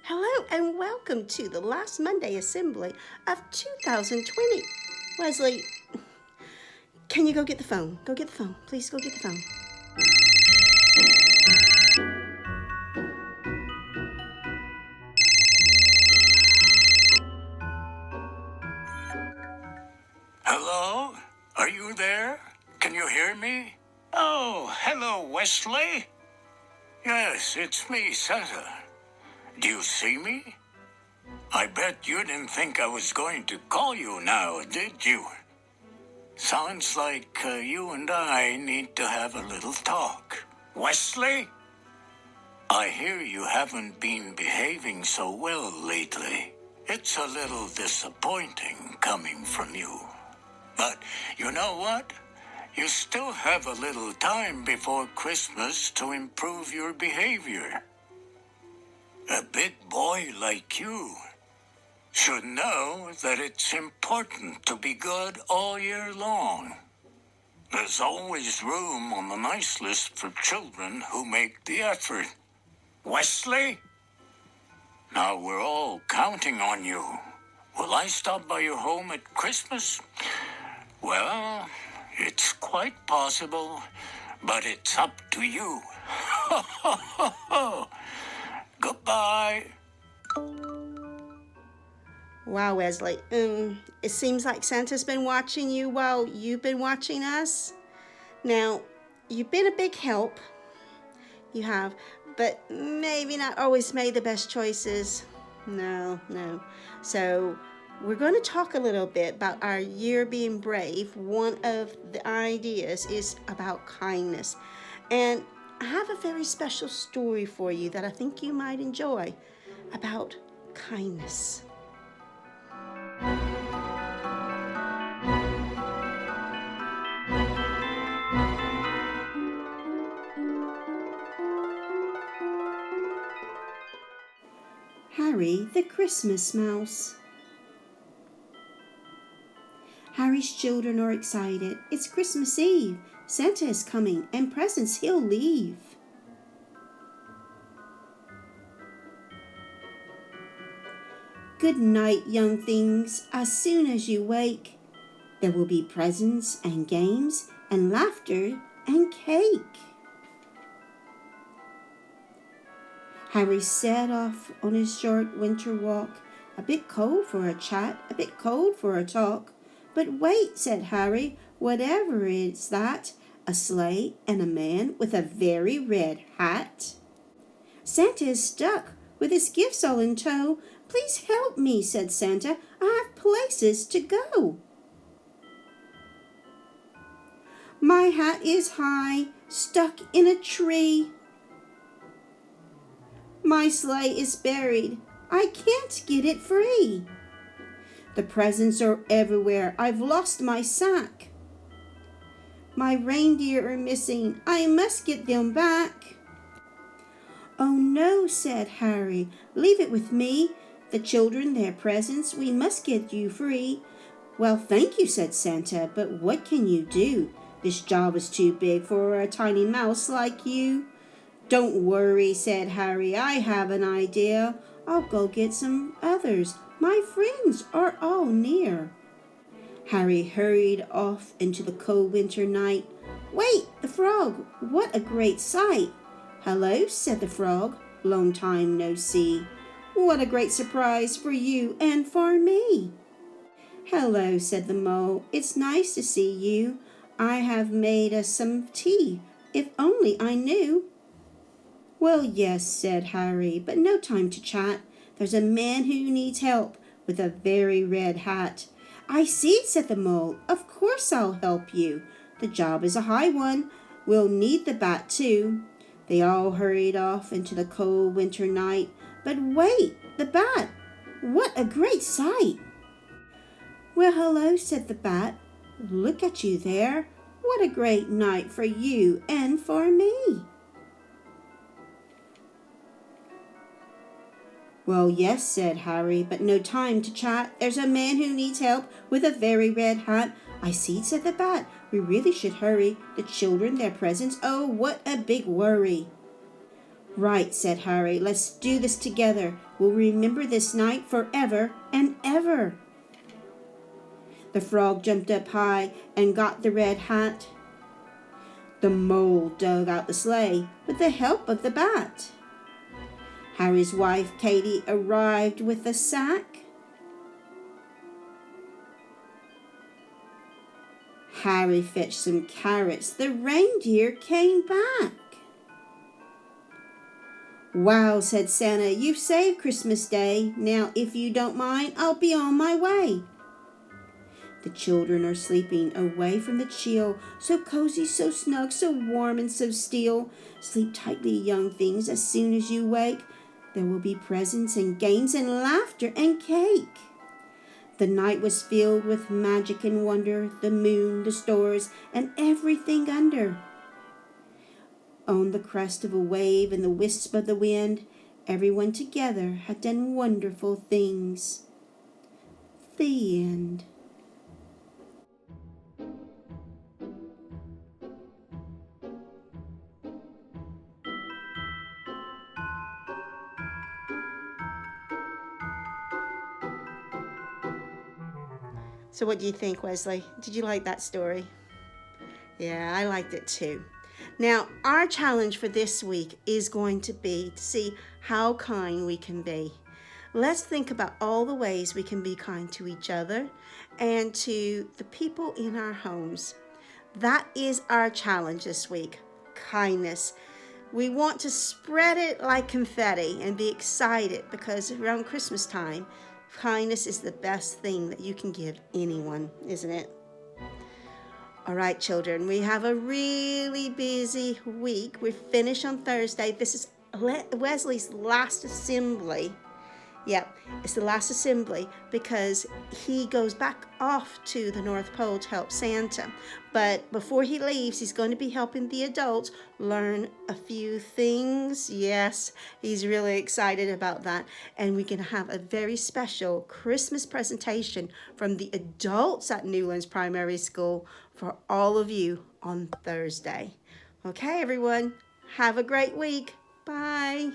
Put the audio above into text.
Hello and welcome to the last Monday assembly of 2020. Wesley, can you go get the phone? Go get the phone. Please go get the phone. Hello? Are you there? Can you hear me? Oh, hello, Wesley. Yes, it's me, Santa. Do you see me? I bet you didn't think I was going to call you now, did you? Sounds like you and I need to have a little talk. Wesley? I hear you haven't been behaving so well lately. It's a little disappointing coming from you. But you know what? You still have a little time before Christmas to improve your behavior. A big boy like you should know that it's important to be good all year long. There's always room on the nice list for children who make the effort. Wesley? Now we're all counting on you. Will I stop by your home at Christmas? Well, it's quite possible, but it's up to you. Goodbye. Wow, Wesley. It seems like Santa's been watching you while you've been watching us. Now, you've been a big help. You have, but maybe not always made the best choices. No. So, we're going to talk a little bit about our year being brave. One of the ideas is about kindness. And I have a very special story for you that I think you might enjoy about kindness. Harry the Christmas Mouse. Harry's children are excited. It's Christmas Eve. Santa is coming and presents he'll leave. Good night, young things. As soon as you wake, there will be presents and games and laughter and cake. Harry set off on his short winter walk. A bit cold for a chat, a bit cold for a talk. But wait, said Harry, whatever is that? A sleigh and a man with a very red hat? Santa is stuck with his gifts all in tow. Please help me, said Santa. I have places to go. My hat is high, stuck in a tree. My sleigh is buried. I can't get it free. The presents are everywhere. I've lost my sack. My reindeer are missing. I must get them back. Oh no, said Harry. Leave it with me. The children, their presents, we must get you free. Well, thank you, said Santa, but what can you do? This job is too big for a tiny mouse like you. Don't worry, said Harry. I have an idea. I'll go get some others. My friends are all near. Harry hurried off into the cold winter night. Wait, the frog! What a great sight! Hello, said the frog. Long time no see. What a great surprise for you and for me. Hello, said the mole. It's nice to see you. I have made us some tea. If only I knew. Well, yes, said Harry, but no time to chat. There's a man who needs help with a very red hat. I see, said the mole. Of course I'll help you. The job is a high one. We'll need the bat too. They all hurried off into the cold winter night. But wait, the bat! What a great sight! Well, hello, said the bat. Look at you there. What a great night for you and for me. Well, yes, said Harry, but no time to chat. There's a man who needs help with a very red hat. I see, said the bat. We really should hurry. The children, their presents, oh, what a big worry. Right, said Harry. Let's do this together. We'll remember this night forever and ever. The frog jumped up high and got the red hat. The mole dug out the sleigh with the help of the bat. Harry's wife, Katy, arrived with the sack. Harry fetched some carrots. The reindeer came back. Wow, said Santa, you've saved Christmas Day. Now, if you don't mind, I'll be on my way. The children are sleeping away from the chill, so cozy, so snug, so warm and so still. Sleep tightly, young things, as soon as you wake. There will be presents and games and laughter and cake. The night was filled with magic and wonder, the moon, the stars, and everything under. On the crest of a wave and the wisp of the wind, everyone together had done wonderful things. The end. So what do you think, Wesley? Did you like that story? Yeah, I liked it too. Now, our challenge for this week is going to be to see how kind we can be. Let's think about all the ways we can be kind to each other and to the people in our homes. That is our challenge this week, kindness. We want to spread it like confetti and be excited because around Christmas time, kindness is the best thing that you can give anyone, isn't it? All right, children, we have a really busy week. We finish on Thursday. This is Wesley's last assembly. Yep, it's the last assembly because he goes back off to the North Pole to help Santa. But before he leaves, he's going to be helping the adults learn a few things. Yes, he's really excited about that. And we're going to have a very special Christmas presentation from the adults at Newlands Primary School for all of you on Thursday. Okay, everyone, have a great week. Bye.